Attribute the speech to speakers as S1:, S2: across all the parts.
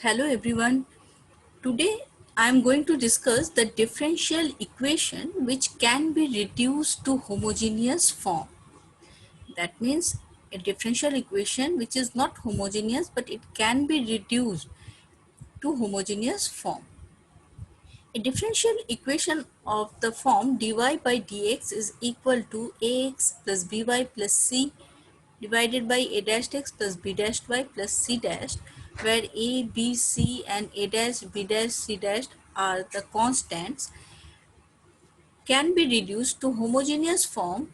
S1: Hello everyone. Today I am going to discuss the differential equation which can be reduced to homogeneous form. That means a differential equation which is not homogeneous but it can be reduced to homogeneous form. A differential equation of the form dy by dx is equal to ax plus by plus c divided by a dash x plus b dash y plus c dash, where a, b, c and a dash, b dash, c dash are the constants, can be reduced to homogeneous form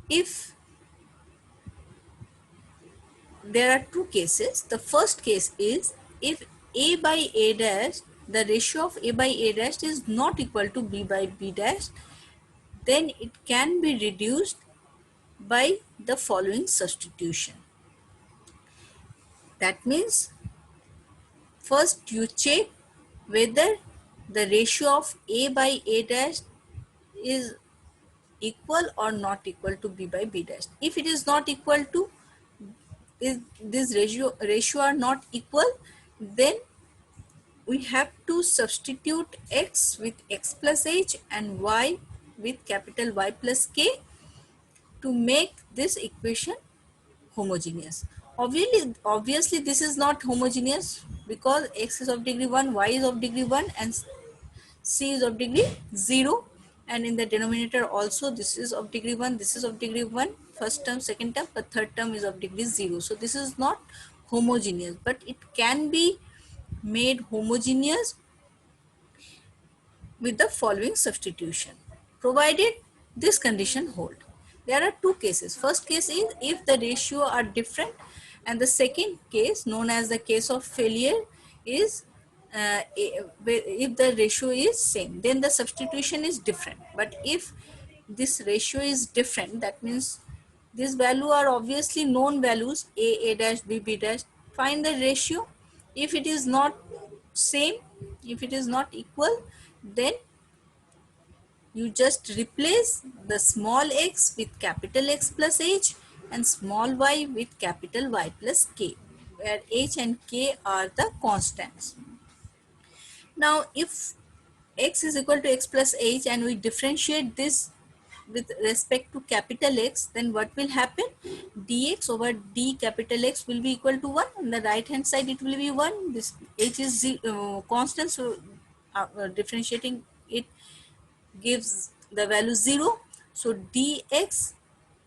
S1: if there are two cases. The first case is if a by a dash, the ratio of a by a dash is not equal to b by b dash, then it can be reduced by the following substitution. That means first you check whether the ratio of a by a dash is equal or not equal to b by b dash. If it is not equal to, is this ratio are not equal, then we have to substitute x with x plus h and y with capital Y plus k to make this equation homogeneous. Obviously this is not homogeneous because x is of degree 1, y is of degree 1 and c is of degree 0, and in the denominator also this is of degree 1, this is of degree 1, first term, second term, but third term is of degree 0. So this is not homogeneous, but it can be made homogeneous with the following substitution, provided this condition hold. There are two cases. First case is if the ratio are different, and the second case, known as the case of failure, is if the ratio is same, then the substitution is different. But if this ratio is different, that means this value are obviously known values, a dash, b dash. Find the ratio. If it is not same, if it is not equal, then you just replace the small x with capital X plus h and small y with capital Y plus k, where h and k are the constants. Now if x is equal to x plus h and we differentiate this with respect to capital X, then what will happen? Dx over d capital X will be equal to 1. On the right hand side it will be 1. This h is constant, so differentiating it gives the value 0. So dx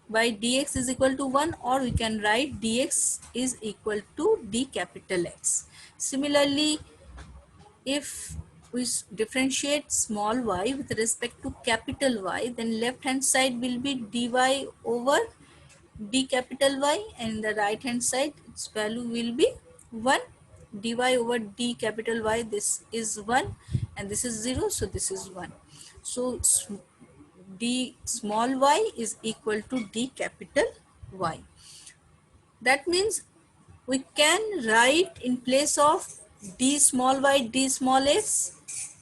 S1: by dx is equal to 1, or we can write dx is equal to d capital X. Similarly, if we differentiate small y with respect to capital Y, then left hand side will be dy over d capital Y, and the right hand side its value will be 1. Dy over d capital Y, this is 1 and this is 0, so this is 1. So d small y is equal to d capital Y. That means we can write in place of d small y, d small x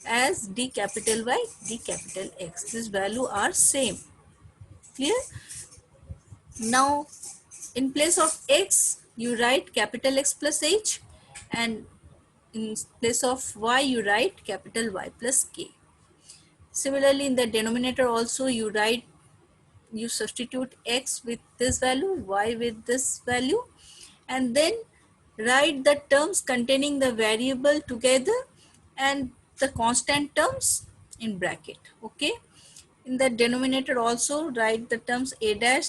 S1: as d capital Y, d capital X. This value are same. Clear? Now in place of x you write capital X plus h, and in place of y you write capital Y plus k. Similarly, in the denominator also you substitute x with this value, y with this value, and then write the terms containing the variable together and the constant terms in bracket. Okay. In the denominator also write the terms a dash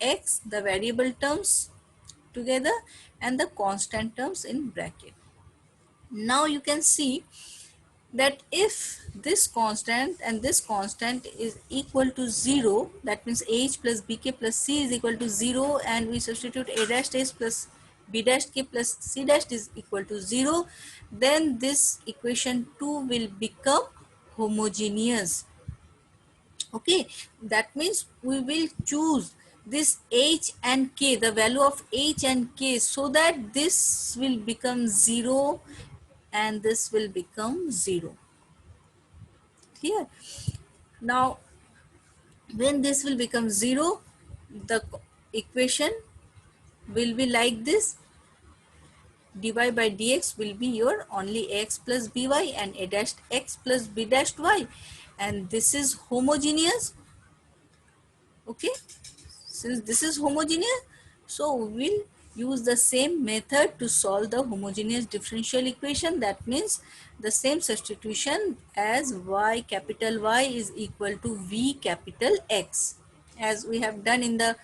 S1: x, the variable terms together, and the constant terms in bracket. Now you can see that if this constant and this constant is equal to 0, that means h plus bk plus c is equal to 0, and we substitute a dash h plus b dash k plus c dash is equal to 0, then this equation 2 will become homogeneous. Okay, that means we will choose this h and k, the value of h and k, so that this will become 0 and this will become 0. Clear? Now when this will become 0, the equation will be like this: dy by dx will be your only x plus by and a dash x plus b dash y, and this is homogeneous. Okay, since this is homogeneous, so we will use the same method to solve the homogeneous differential equation. That means the same substitution as y capital Y is equal to v capital X, as we have done in the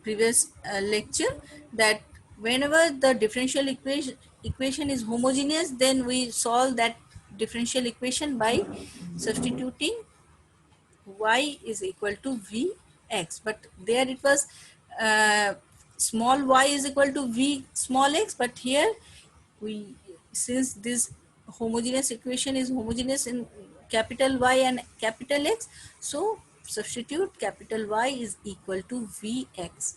S1: previous lecture, that whenever the differential equation is homogeneous, then we solve that differential equation by substituting y is equal to vx, but there it was uh, small y is equal to v small x, but here we, since this homogeneous equation is homogeneous in capital Y and capital X, so substitute capital Y is equal to Vx,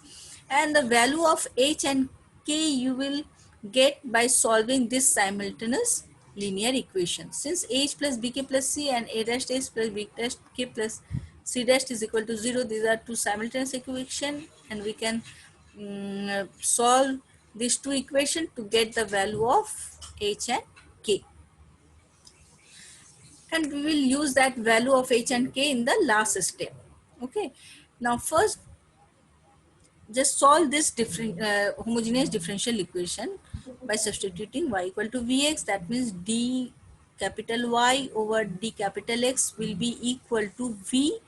S1: and the value of h and k you will get by solving this simultaneous linear equation. Since h plus bk plus c and a dash h plus b dash k plus c dash is equal to 0, these are two simultaneous equation, and we can solve these two equations to get the value of h and k, and we will use that value of h and k in the last step. Okay, now first just solve this different homogeneous differential equation by substituting y equal to vx. That means d capital Y over d capital X will be equal to v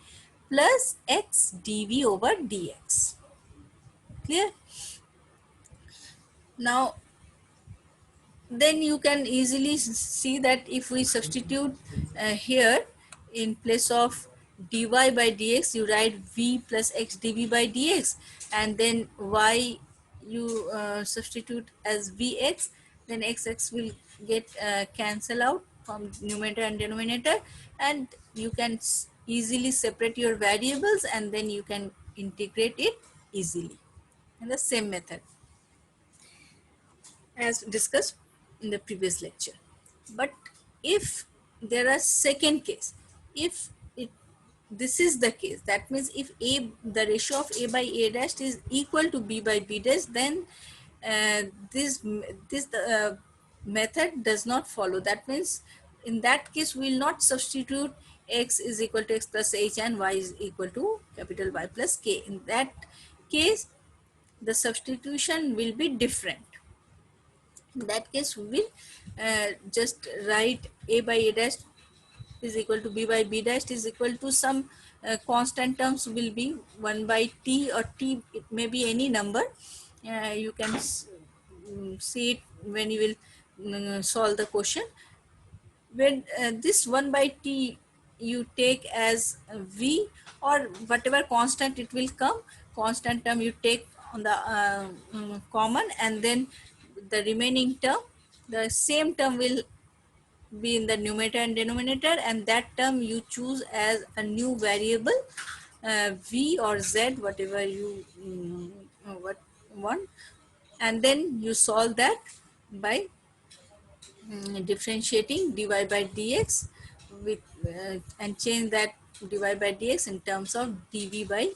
S1: plus x dv over dx. Clear? Now then you can easily see that if we substitute here in place of dy by dx, you write v plus x dv by dx, and then y you substitute as vx, then x will get cancel out from numerator and denominator, and you can easily separate your variables, and then you can integrate it easily in the same method as discussed in the previous lecture. But if there are second case, if it this is the case, that means if a, the ratio of a by a dash is equal to b by b dash, then this method does not follow. That means in that case we will not substitute x is equal to x plus h and y is equal to capital Y plus k. In that case the substitution will be different. In that case we will just write a by a dash is equal to b by b dash is equal to some constant terms will be 1 by t, or t it may be any number. You can see it when you will solve the question. When this 1 by t you take as v, or whatever constant it will come, constant term you take on the common, and then the remaining term, the same term will be in the numerator and denominator, and that term you choose as a new variable v or z, whatever you what want, and then you solve that by differentiating dy by dx with and change that dy by dx in terms of dv by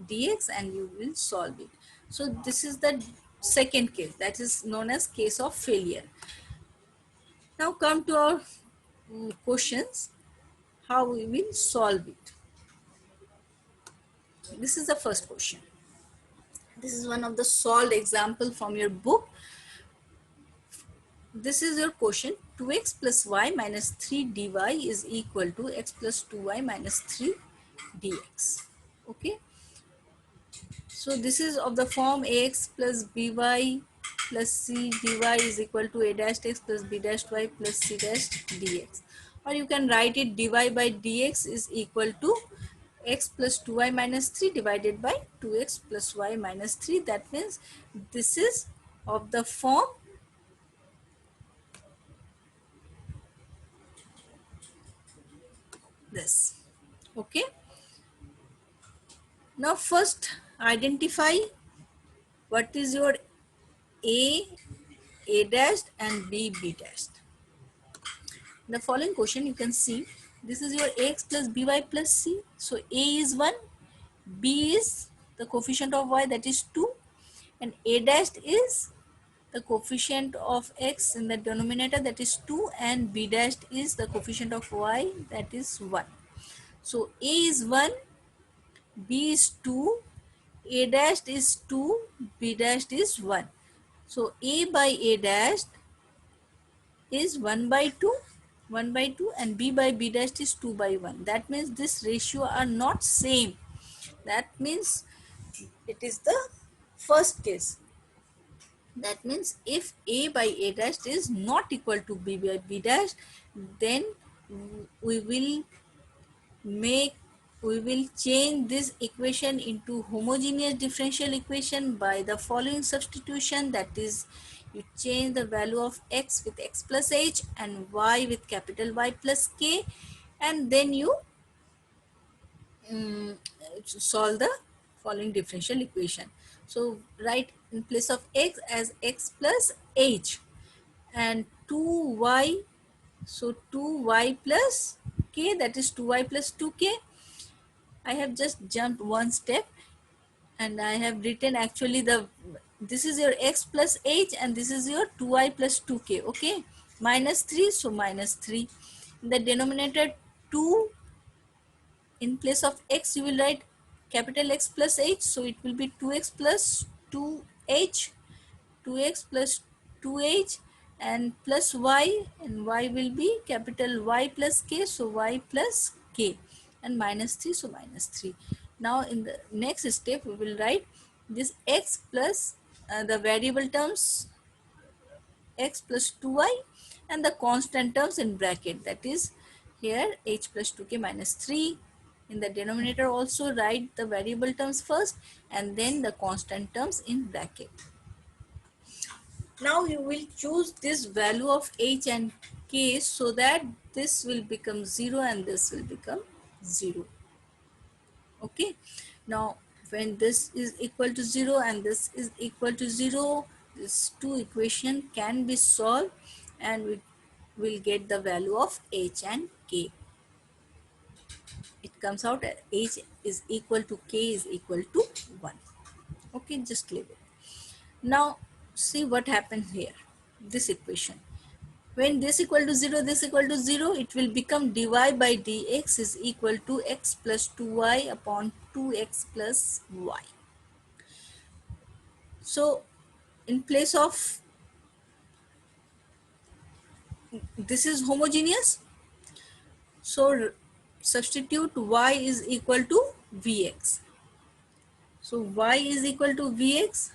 S1: dx, and you will solve it. So this is the second case, that is known as case of failure. Now come to our questions, how we will solve it. This is the first question. This is one of the solved example from your book. This is your question. 2x plus y minus 3 dy is equal to x plus 2y minus 3 dx. Okay. So this is of the form ax plus by plus c dy is equal to a dash x plus b dash y plus c dash dx. Or you can write it dy by dx is equal to x plus 2y minus 3 divided by 2x plus y minus 3. That means this is of the form this. Okay. Now first identify what is your a dashed and b dashed. In the following question you can see this is your ax plus by plus c. So a is 1, b is the coefficient of y, that is 2, and a dashed is the coefficient of x in the denominator, that is 2, and b dashed is the coefficient of y, that is 1. So a is 1, b is 2, a dashed is 2, b dashed is 1. So a by a dashed is 1 by 2, 1 by 2, and b by b dashed is 2 by 1. That means this ratio are not same. That means it is the first case. That means if a by a dash is not equal to b by b dash, then we will make we will change this equation into homogeneous differential equation by the following substitution. That is, you change the value of x with x plus h and y with capital Y plus k, and then you um, solve the following differential equation. So write in place of x as x plus h, and 2y, so 2y plus k, that is 2y plus 2k. I have just jumped one step and I have written actually this is your x plus h and this is your 2y plus 2k. Okay, minus 3, so minus 3. In the denominator 2, in place of x you will write capital X plus h, so it will be 2x plus 2h, 2x plus 2h, and plus y, and y will be capital Y plus k, so y plus k, and minus 3, so minus 3. Now in the next step we will write this x plus the variable terms x plus 2y and the constant terms in bracket, that is here h plus 2k minus 3. In the denominator also write the variable terms first and then the constant terms in bracket. Now you will choose this value of h and k so that this will become 0 and this will become 0. Okay, now when this is equal to 0 and this is equal to 0, these two equation can be solved and we will get the value of h and k. It comes out as h is equal to k is equal to 1. Okay, just leave it. Now see what happens here, this equation. When this equal to 0, this equal to 0, it will become dy by dx is equal to x plus 2y upon 2x plus y. So in place of, this is homogeneous, so substitute y is equal to vx. So y is equal to vx,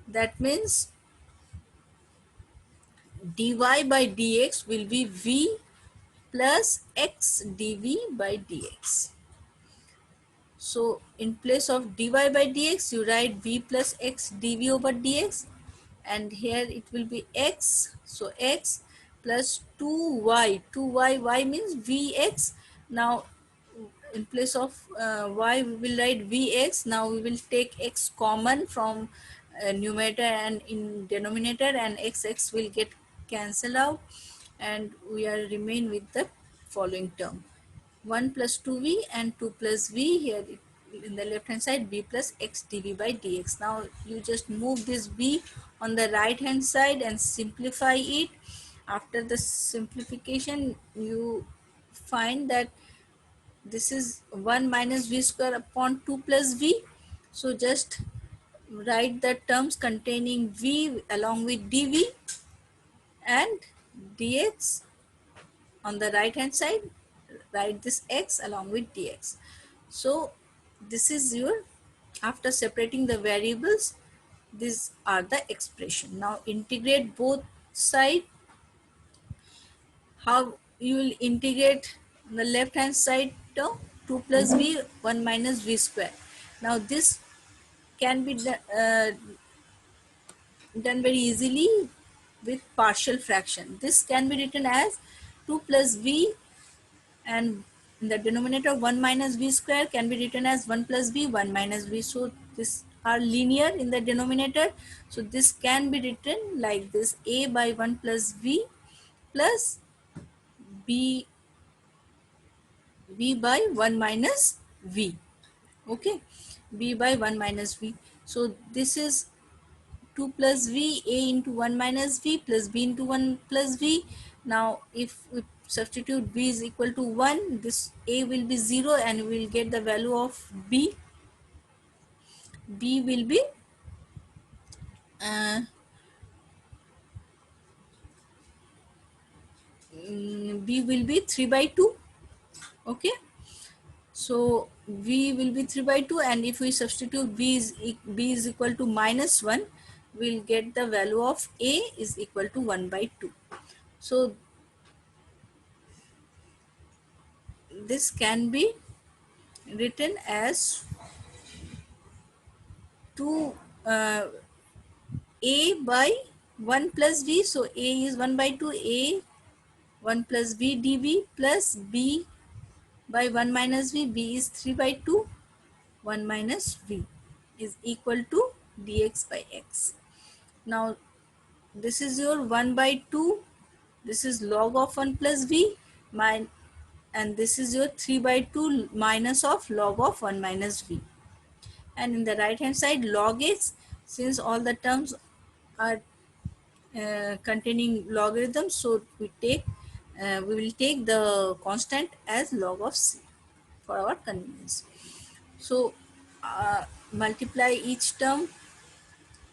S1: that means dy by dx will be v plus x dv by dx. So in place of dy by dx, you write v plus x dv over dx, and here it will be x. So x plus 2y, 2y, y means vx. Now in place of y, we will write vx. Now we will take x common from numerator and in denominator, and x will get cancelled out, and we are remain with the following term. 1 plus 2v and 2 plus v, here in the left hand side v plus x dv by dx. Now you just move this v on the right hand side and simplify it. After the simplification you find that this is 1 minus v square upon 2 plus v. So just write the terms containing v along with dv and dx on the right hand side, write this x along with dx. So this is your, after separating the variables, these are the expression. Now integrate both side. How you will integrate on the left hand side term, 2 plus v, 1 minus v square. Now this can be done very easily with partial fraction. This can be written as 2 plus v, and in the denominator 1 minus v square can be written as 1 plus v, 1 minus v. So this are linear in the denominator, so this can be written like this: a by 1 plus v plus b by 1 minus v. Okay, b by 1 minus v. So this is 2 plus v, a into 1 minus v plus b into 1 plus v. Now if we substitute v is equal to 1, this a will be 0 and we will get the value of b. B will be uh, b will be 3 by 2. Okay, so v will be 3 by 2, and if we substitute b is equal to minus 1, we'll get the value of a is equal to 1 by 2. So this can be written as 2 uh, a by 1 plus v. So a is 1 by 2, a 1 plus v dv plus b by 1 minus v, b is 3 by 2, 1 minus v is equal to dx by x. Now this is your 1 by 2, this is log of 1 plus v, and this is your 3 by 2 minus of log of 1 minus v. And in the right hand side, log x, since all the terms are containing logarithms, so we will take the constant as log of c for our convenience. So multiply each term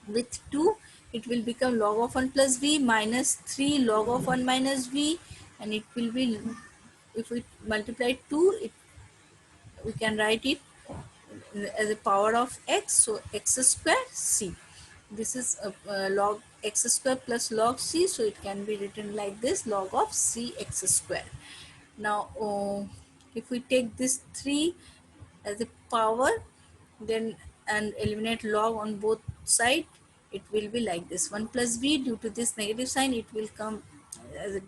S1: with 2, it will become log of 1 plus v minus 3 log of 1 minus v, and it will be, if we multiply 2, we can write it as a power of x, so x square c. This is log x square plus log c, so it can be written like this, log of c x square. Now if we take this 3 as a power, then and eliminate log on both sides, it will be like this, 1 plus v, due to this negative sign it will come as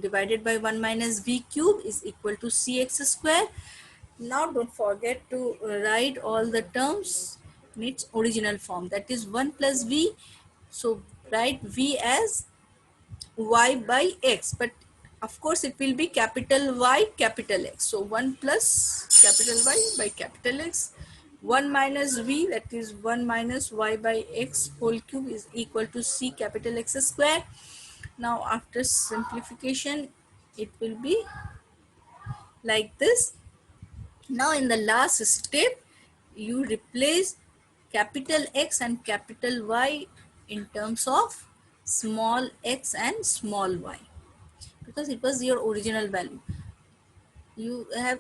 S1: divided by 1 minus v cube is equal to cx square. Now don't forget to write all the terms in its original form, that is 1 plus v. So write v as y by x, but of course it will be capital Y capital X. So 1 plus capital Y by capital X, 1 minus v, that is 1 minus y by x whole cube is equal to c capital X square. Now after simplification it will be like this. Now in the last step, you replace capital X and capital Y in terms of small x and small y, because it was your original value. You have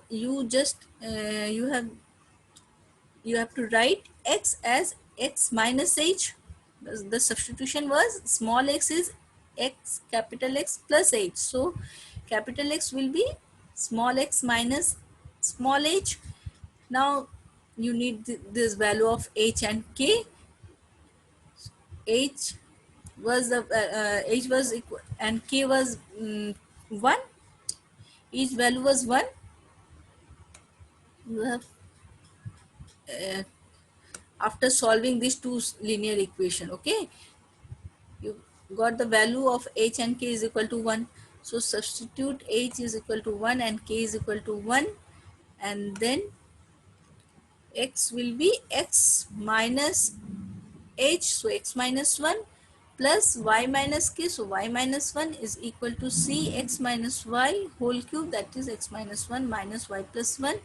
S1: to write x as x minus h. The substitution was small x is x capital X plus h. So capital X will be small x minus small h. Now you need this value of h and k. H was the h was equal and k was 1. Each value was 1. You have uh, after solving these two linear equation, okay, you got the value of h and k is equal to 1. So substitute h is equal to 1 and k is equal to 1, and then x will be x minus h, so x minus 1 plus y minus k, so y minus 1 is equal to c x minus y whole cube, that is x minus 1 minus y plus 1,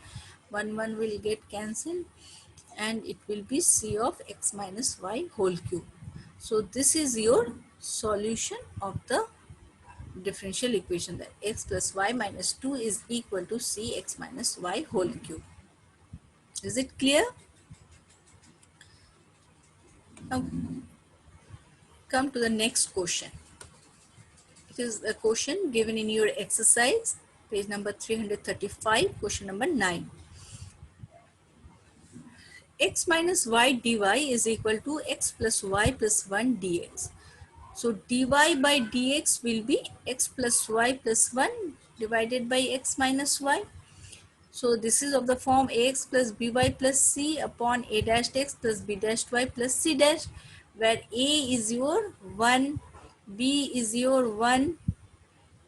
S1: 1 will get cancelled, and it will be c of x minus y whole cube. So this is your solution of the differential equation, that x plus y minus 2 is equal to c x minus y whole cube. Is it clear? Now come to the next question. It is a question given in your exercise, page number 335, question number 9. X minus y dy is equal to x plus y plus 1 dx. So dy by dx will be x plus y plus 1 divided by x minus y. So this is of the form ax plus by plus c upon a dash x plus b dash y plus c dash, where a is your 1, b is your 1,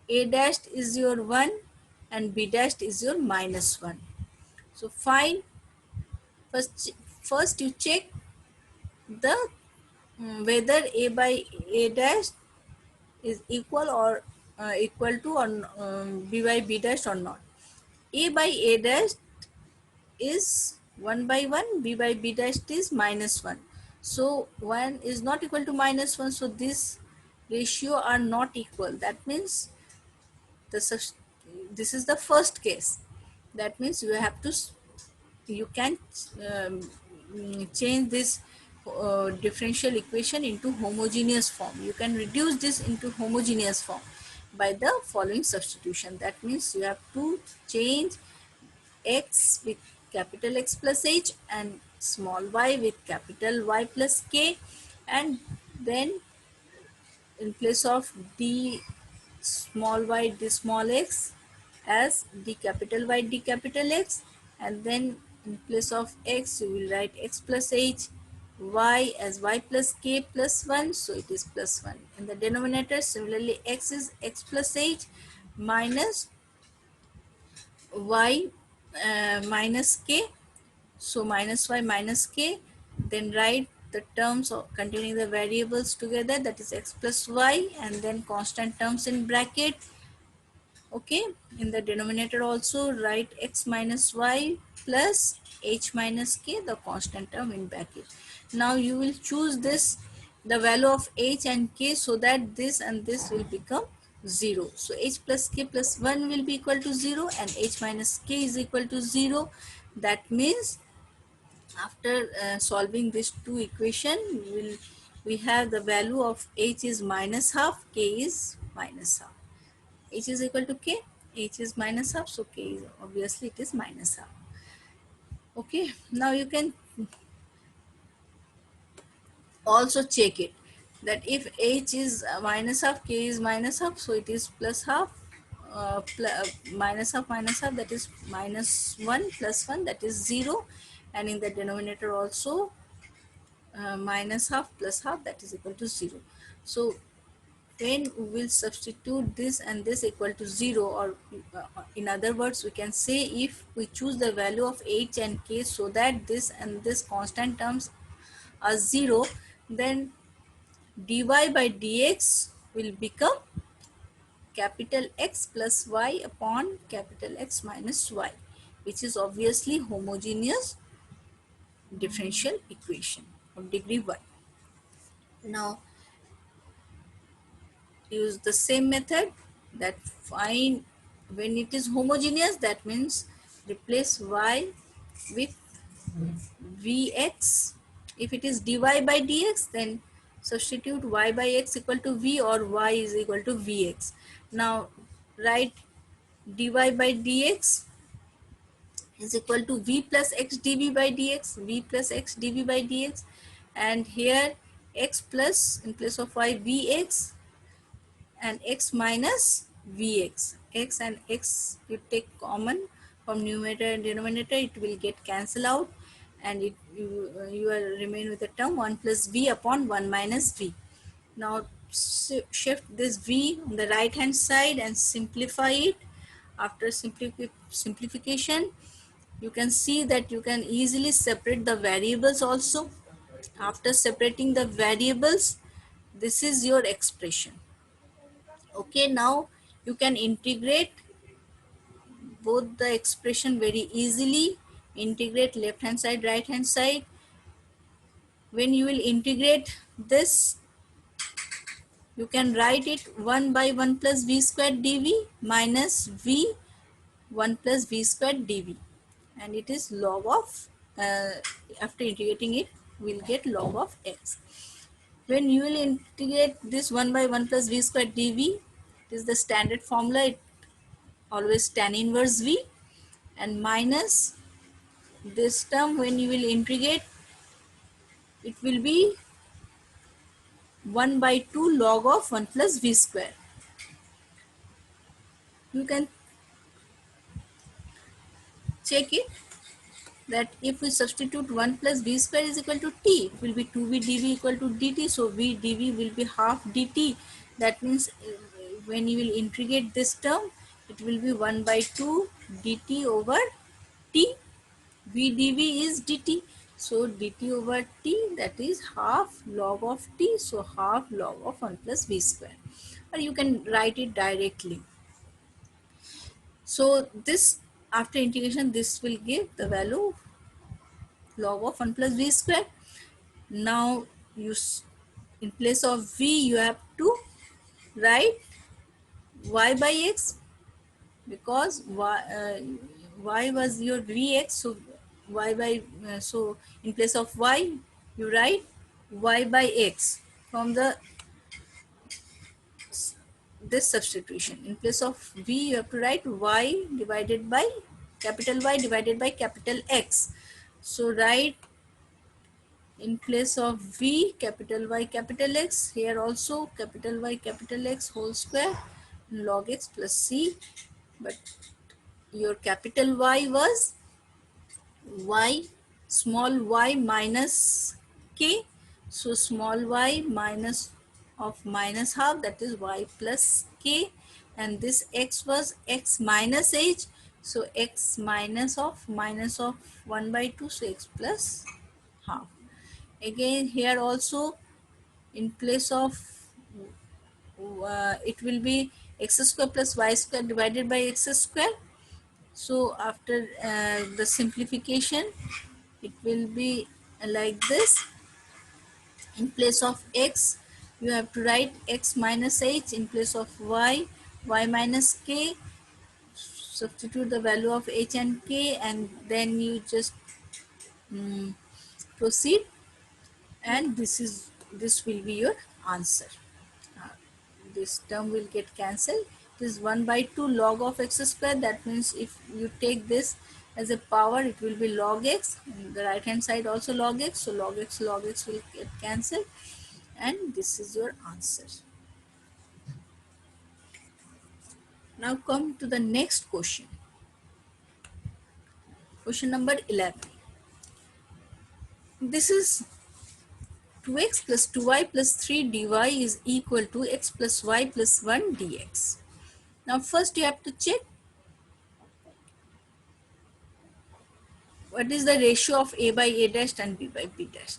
S1: a dashed is your 1, and b dashed is your minus 1. So find, first you check the whether a by a dash is equal or equal to or b by b dash or not. A by a dash is 1 by 1, b by b dash is minus 1. So 1 is not equal to minus 1, so this ratio are not equal. That means this is the first case. That means you have to you can change this differential equation into homogeneous form. You can reduce this into homogeneous form by the following substitution. That means you have to change x with capital X plus h and small y with capital Y plus k, and then in place of d small y d small x as d capital Y d capital X, and then in place of x you will write x plus h, y as y plus k plus 1, so it is plus 1. In the denominator similarly x is x plus h minus y minus k, so minus y minus k, then write the terms of containing the variables together, that is x plus y, and then constant terms in bracket. Okay, in the denominator also write x minus y plus h minus k, the constant term in bracket. Now you will choose this the value of h and k so that this and this will become 0. So h plus k plus 1 will be equal to 0 and h minus k is equal to 0. That means after solving these two equation we have the value of h is minus half, k is minus half. H is equal to k, h is minus half, so k is obviously it is minus half. Okay, now you can also check it that if h is minus half, k is minus half, so it is plus half, minus half, that is minus 1 plus 1, that is 0, and in the denominator also minus half plus half, that is equal to 0. So when we will substitute this and this equal to 0, or in other words we can say if we choose the value of h and k so that this and this constant terms are 0, then dy by dx will become capital X plus y upon capital X minus y, which is obviously homogeneous differential equation of degree 1. Now use the same method, that find when it is homogeneous, that means replace y with vx. If it is dy by dx, then substitute y by x equal to v or y is equal to vx. Now write dy by dx is equal to v plus x dv by dx, v plus x dv by dx, and here x plus in place of y vx and x minus vx. X and x you take common from numerator and denominator, it will get cancelled out, and you will remain with the term 1 plus v upon 1 minus v. Now shift this v on the right hand side and simplify it. After simplification, you can see that you can easily separate the variables also. After separating the variables, this is your expression. Okay, now you can integrate both the expression very easily. Integrate left hand side, right hand side. When you will integrate this, you can write it 1 by 1 plus v square dv minus v 1 plus v square dv, and it is log of after integrating it we'll get log of x. When you will integrate this 1 by 1 plus v square dv, it is the standard formula, it always tan inverse v, and minus this term when you will integrate, it will be 1 by 2 log of 1 plus v square. You can check it that if we substitute 1 plus v square is equal to t, it will be 2v dv equal to dt, so v dv will be half dt. That means when you will integrate this term, it will be 1 by 2 dt over t. v dv is dt. So dt over t, that is half log of t, so half log of 1 plus v square, or you can write it directly. So this, after integration, this will give the value log of 1 plus v square. Now you in place of v you have to write y by x, because y was your vx, so y by so in place of y you write y by x from the this substitution. In place of v you have to write y divided by capital Y divided by capital X. So write in place of v capital Y capital X, here also capital Y capital X whole square log x plus c, but your capital Y was y small y minus k, so small y minus of minus half, that is y plus k, and this x was x minus h, so x minus of 1 by 2, so x plus half. Again here also in place of it will be x square plus y square divided by x square. So after the simplification it will be like this. In place of x you have to write x minus h, in place of y minus k, substitute the value of h and k, and then you just proceed, and this will be your answer. Uh, this term will get cancelled. It is 1 by 2 log of x square, that means if you take this as a power it will be log x, and the right hand side also log x, so log x will get cancelled, and this is your answer. Now come to the next question. Question number 11. This is 2x plus 2y plus 3 dy is equal to x plus y plus 1 dx. Now first you have to check what is the ratio of a by a dash and b by b dash.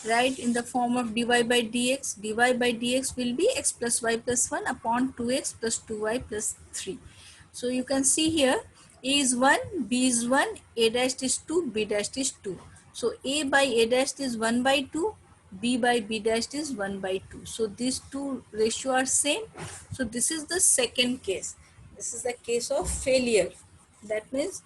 S1: Right, in the form of dy by dx, dy by dx will be x plus y plus 1 upon 2x plus 2y plus 3. So you can see here a is 1, b is 1, a dash is 2, b dash is 2. So a by a dash is 1 by 2, b by b dash is 1 by 2. So these two ratio are same. So this is the second case. This is the case of failure. That means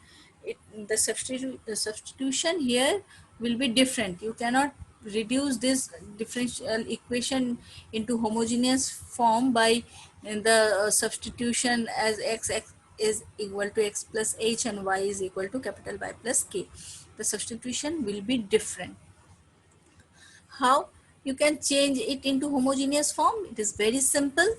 S1: the substitution here will be different. You cannot reduce this differential equation into homogeneous form by the substitution as x is equal to x plus h and y is equal to capital Y plus k. The substitution will be different. How you can change it into homogeneous form? It is very simple.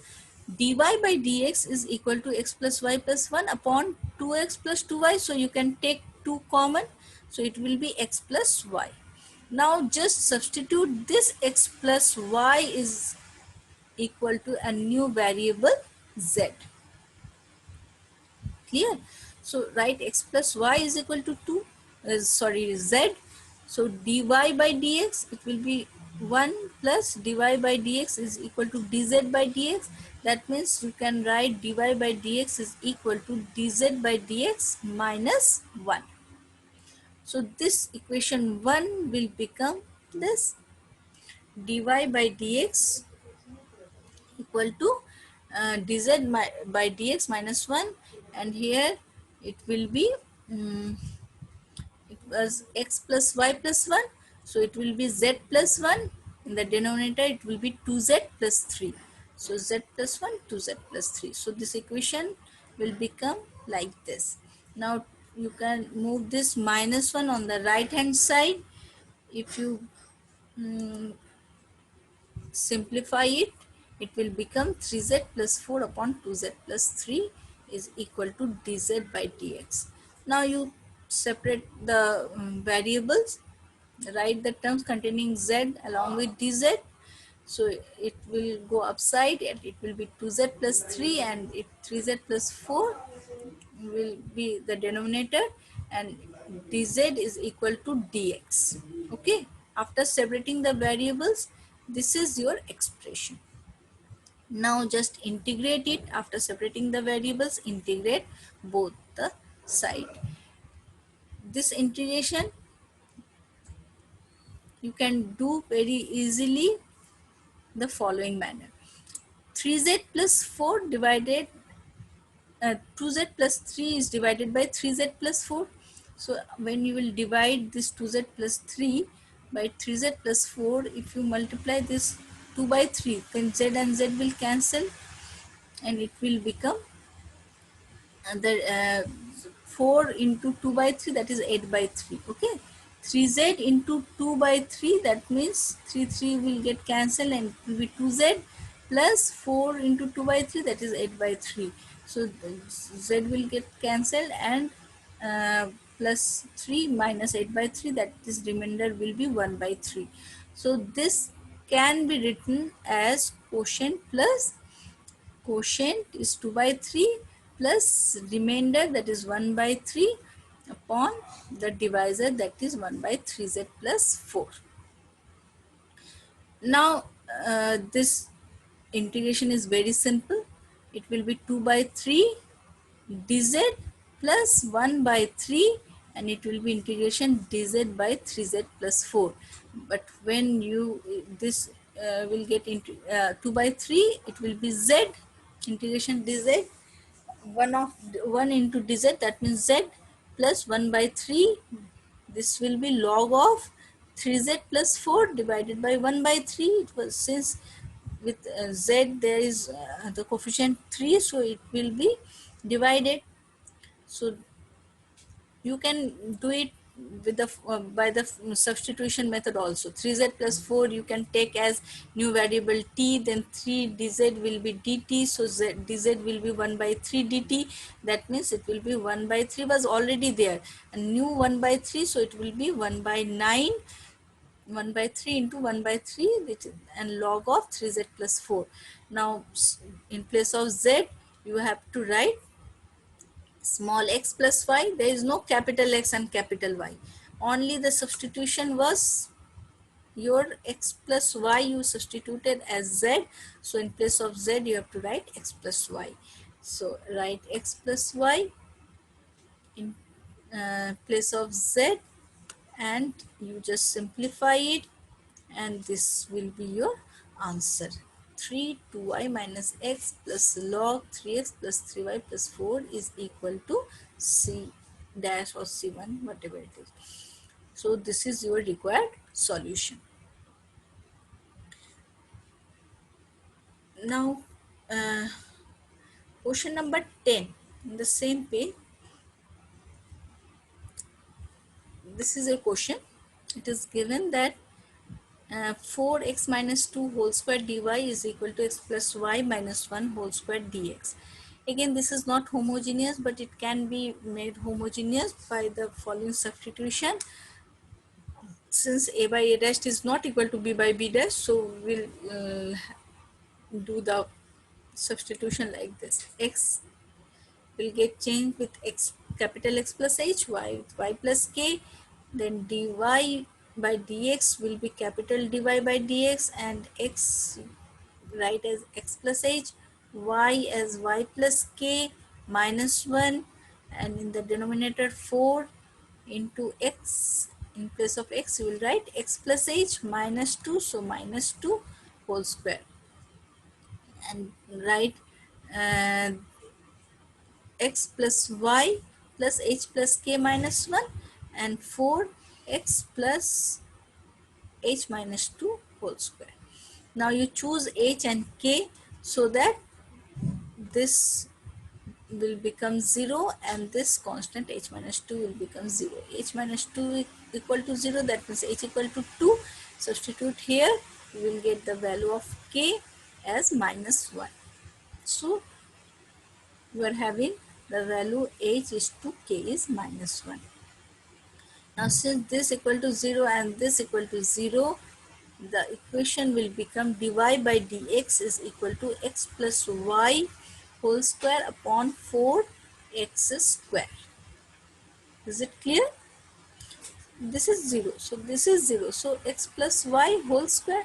S1: Dy by dx is equal to x plus y plus 1 upon 2x plus 2y. So you can take 2 common. So it will be x plus y. Now just substitute this x plus y is equal to a new variable z. Clear? So write x plus y is equal to 2, z. So dy by dx, it will be 1 plus dy by dx is equal to dz by dx. That means you can write dy by dx is equal to dz by dx minus 1. So this equation 1 will become this dy by dx equal to dz by dx minus 1, and here it will be it was x plus y plus 1, so it will be z plus 1. In the denominator it will be 2z plus 3, so z plus 1 2z plus 3. So this equation will become like this. Now you can move this minus 1 on the right hand side. If you simplify it, it will become 3z plus 4 upon 2z plus 3 is equal to dz by dx. Now you separate the variables, write the terms containing z along with dz. So it will go upside and it will be 2z plus 3, and 3z plus 4 will be the denominator, and dz is equal to dx. Okay, after separating the variables, this is your expression. Now just integrate it. After separating the variables, integrate both the side. This integration you can do very easily the following manner. 3z plus 4 divided 2z plus 3 is divided by 3z plus 4. So when you will divide this 2z plus 3 by 3z plus 4, if you multiply this 2 by 3, then z and z will cancel and it will become the 4 into 2 by 3, that is 8 by 3. Okay, 3z into 2 by 3, that means 3 will get cancelled and it will be 2z plus 4 into 2 by 3, that is 8 by 3. So z will get cancelled and plus 3 minus 8 by 3, that is remainder will be 1 by 3. So this can be written as quotient plus quotient is 2 by 3 plus remainder, that is 1 by 3, upon the divisor, that is 1 by 3z plus 4. Now this integration is very simple. It will be 2 by 3 dz plus 1 by 3, and it will be integration dz by 3z plus 4. But when you this will get into 2 by 3, it will be z integration dz 1 into dz, that means z plus 1 by 3. This will be log of 3z plus 4 divided by 1 by 3. It was, since with z there is the coefficient 3, so it will be divided. So you can do it with the by the substitution method also. 3z plus 4 you can take as new variable t, then 3 dz will be dt, so dz will be 1 by 3 dt. That means it will be 1 by 3 was already there, and new 1 by 3, so it will be 1 by 9, 1 by 3 into 1 by 3, which is, and log of 3z plus 4. Now in place of z you have to write small x plus y. There is no capital X and capital Y. Only the substitution was your x plus y you substituted as z. So in place of z you have to write x plus y. So write x plus y in place of z, and you just simplify it, and this will be your answer. 3 2y minus x plus log 3x plus 3y plus 4 is equal to c dash or c1, whatever it is. So this is your required solution. Now question number 10 in the same page. This is a question. It is given that 4x minus 2 whole square dy is equal to x plus y minus 1 whole square dx. Again, this is not homogeneous, but it can be made homogeneous by the following substitution. Since a by a dash is not equal to b by b dash, so we'll do the substitution like this. X will get changed with x, capital X plus h, y with y plus k, then dy by dx will be capital dy by dx, and x write as x plus h, y as y plus k minus 1, and in the denominator 4 into x. In place of x you will write x plus h minus 2, so minus 2 whole square, and write uh, x plus y plus h plus k minus 1, and 4x plus h minus 2 whole square. Now you choose h and k so that this will become 0 and this constant h minus 2 will become 0. H minus 2 equal to 0, that means h equal to 2. Substitute here, you will get the value of k as minus 1. So you are having the value h is to k is minus 1. Now since this equal to 0 and this equal to 0, the equation will become dy by dx is equal to x plus y whole square upon 4x square. Is it clear? this is 0, so this is 0, so x plus y whole square,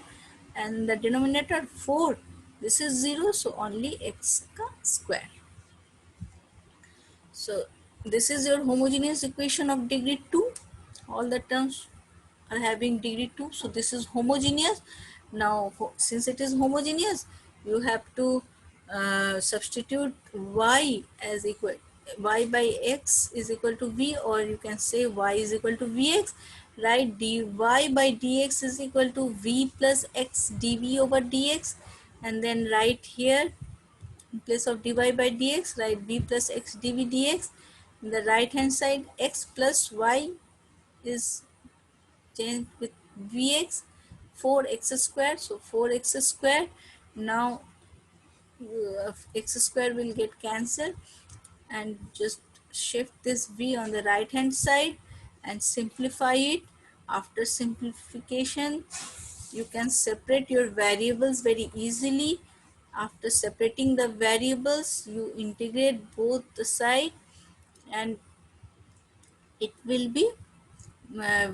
S1: and the denominator 4, this is 0, so only x ka square. So this is your homogeneous equation of degree 2. All the terms are having degree 2, so this is homogeneous. Now since it is homogeneous, you have to substitute y as equal, y by x is equal to v, or you can say y is equal to vx, right? Dy by dx is equal to v plus x dv over dx, and then write here in place of dy by dx, write v plus x dv dx. In the right hand side, x plus y is changed with vx, 4x square, so 4x square. Now x square will get cancelled, and just shift this v on the right hand side and simplify it. After simplification, you can separate your variables very easily. After separating the variables, you integrate both the side, and it will be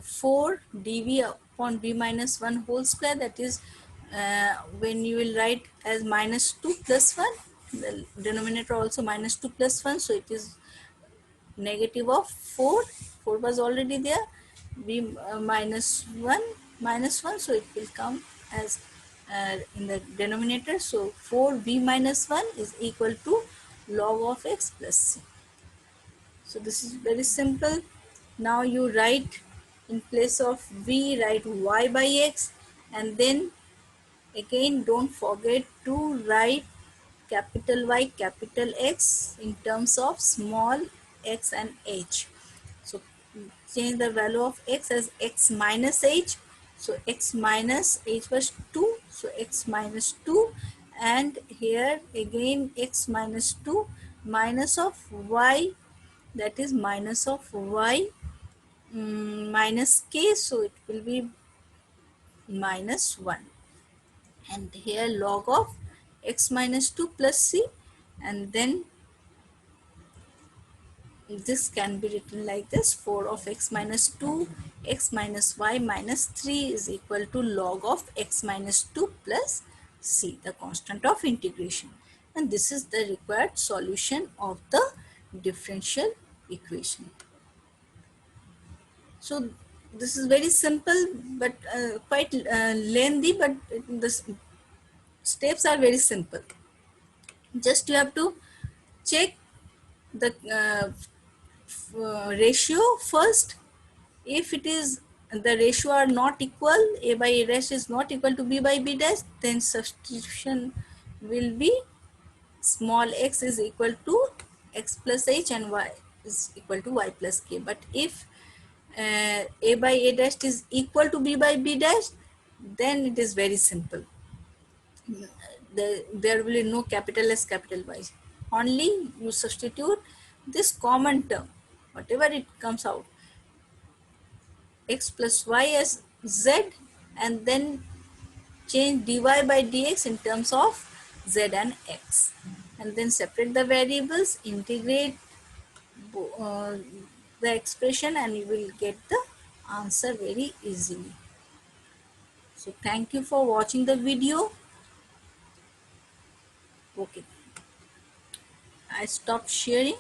S1: 4 dv upon v minus 1 whole square, that is when you will write as minus 2 plus 1, the denominator also minus 2 plus 1, so it is negative of 4, 4 was already there, v minus 1 minus 1, so it will come as in the denominator, so 4v minus 1 is equal to log of x plus c. So this is very simple. Now you write in place of v, write y by x, and then again don't forget to write capital Y, capital X in terms of small x and h. So change the value of x as x minus h. So x minus h was 2, so x minus 2, and here again x minus 2 minus of y, that is minus of y minus k, so it will be minus 1, and here log of x minus 2 plus c, and then this can be written like this: 4 of x minus 2 x minus y minus 3 is equal to log of x minus 2 plus c, the constant of integration. And this is the required solution of the differential equation. So this is very simple, but quite lengthy, but the steps are very simple. Just you have to check the ratio first. If it is the ratio are not equal, a by a dash is not equal to b by b dash, then substitution will be small x is equal to x plus h and y is equal to y plus k. But if a by a dash is equal to b by b dash, then it is very simple. There will be no capital S, capital Y. Only you substitute this common term, whatever it comes out, x plus y as z, and then change dy by dx in terms of z and x, and then separate the variables, integrate the expression, and you will get the answer very easily. So thank you for watching the video. Okay, I stop sharing.